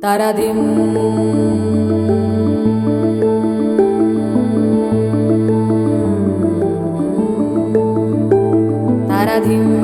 తరధిం తరధిం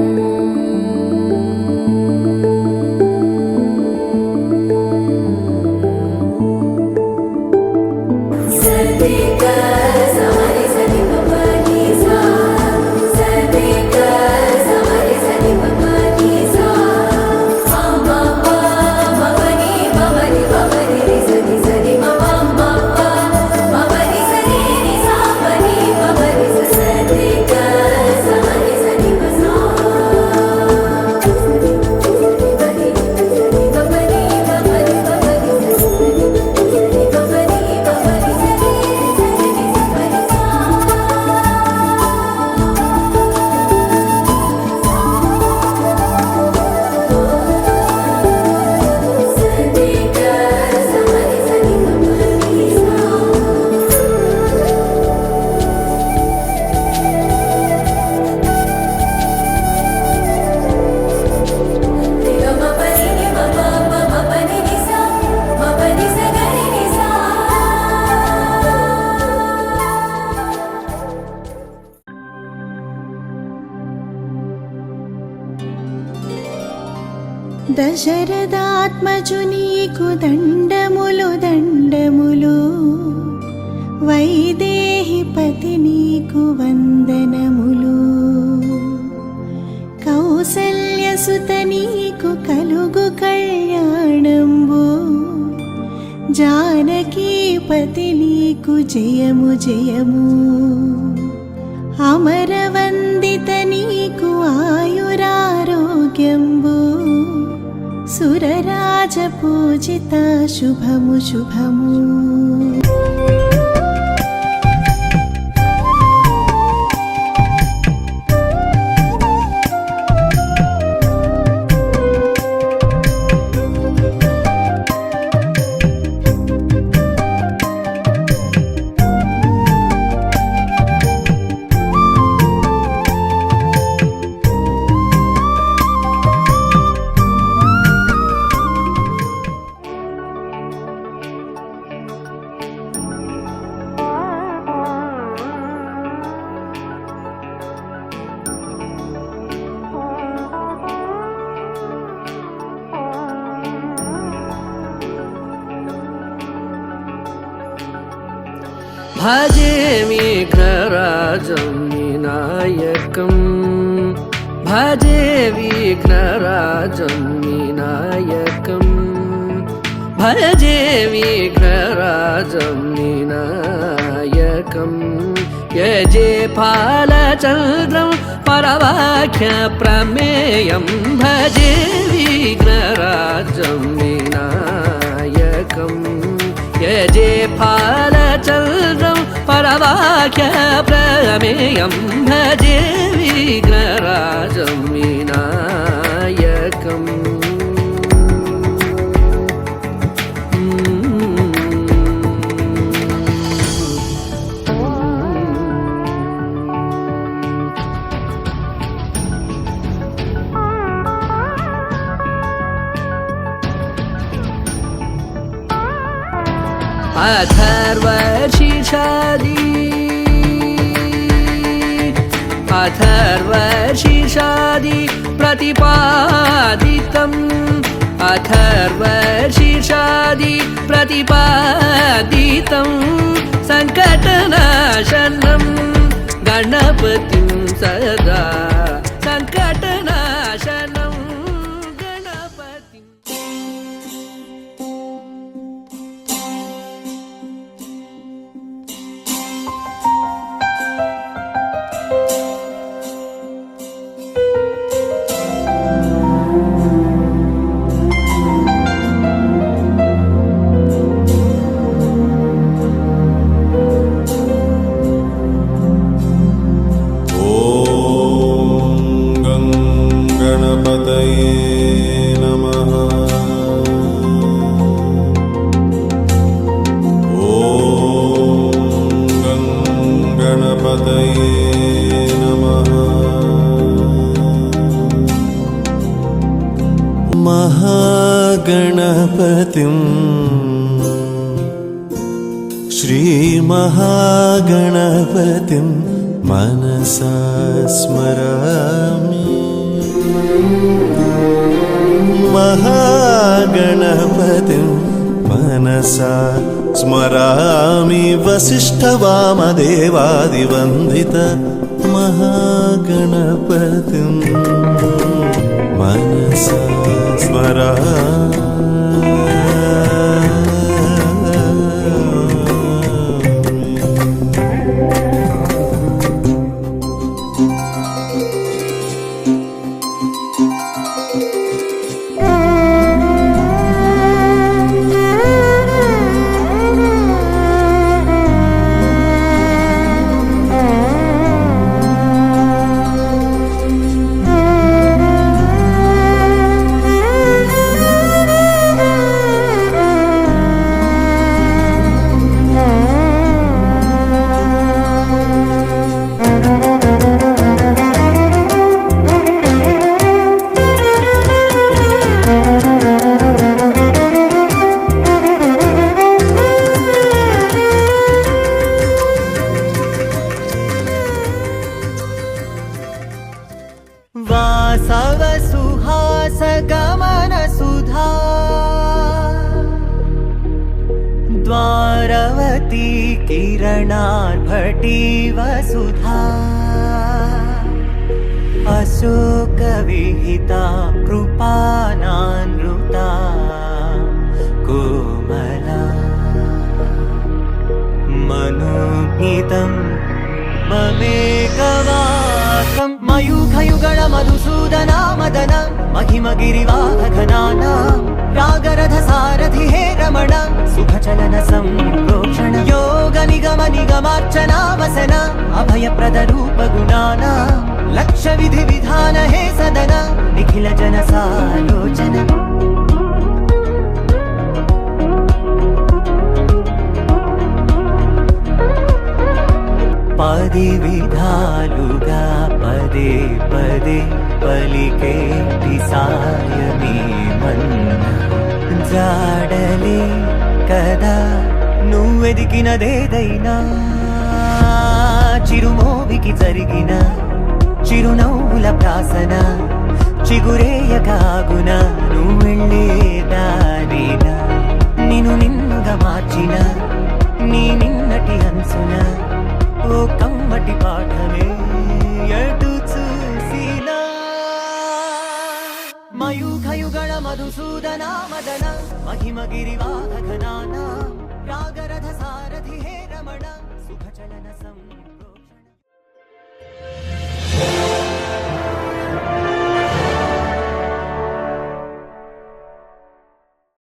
దశరథాత్మజు నీకు దండములు దండములు, వైదేహిపతి నీకు వందనములు. కౌసల్యసుత నీకు కలుగు కళ్యాణంబు, జానకీపతి నీకు జయము జయము. అమరవందిత నీకు ఆయురారోగ్యంబు, సురరాజ పూజిత శుభము శుభము. భజే విఘ్నరాజం వినాయకం, భజే విఘ్నరాజం వినాయకం, భజే విఘ్నరాజం వినాయకం. యజే ఫాలచంద్రం పరవాఖ్య ప్రమేయం, భజే విఘ్నరాజం వినాయకం. యజే ఫాలచంద్రం పరవాఖ్య ప్రమేయం, భజే విఘ్నరాజం వినాయకం. अथर्वशीर्षादि अथर्वशीर्षादि प्रतिपादितम्, अथर्वशीर्षादि प्रतिपादितं. सङ्कटनाशनं गणपतिं सदा, सङ्कटनाशनं गणपतिं. ఓం महागणपतिं श्रीमहागणपतिं मनसा स्मरामि। महागणपतिं मनसा स्मरामि। वसिष्ठवामदेवादिवन्दित महागणपतिं मनसा स्मरामि। वासव सुहास गमन सुधा द्वारवती किरणार्भटी वसुधा अशोक विहिता कृपानानृता कोमला मनोगीतं ममेकवाकं मयूखयुगळ मधुसूदना मदन महिमगिरिवाहघनाना रागरथ सारथि हे रमण सुखचलन सम्प्रोक्षण योग निगम निगमार्चना वसन अभयप्रद रूप गुणाना लक्ष विधि विधान हे सदन निखिल जन सालोचन पदि विधालुगा पदे पदे पलिकेटि सायमे मन्न जाडले कदा నువ్వెదికినదేదైనా చిరుమోవికి జరిగిన చిరునవ్వుల ప్రాసన చిగురేయకాగున నువ్వెళ్ళేదానేనా నిన్ను నిన్నుగా మార్చిన నీ నిన్నటి హంసున ఓ కమ్మటి పాఠమే ఎటు చూసినా మయూఖయుగళ మధుసూదన మదన महिमगिरिवाहघनाना रागरथ सारथि हे रमण सुखचलन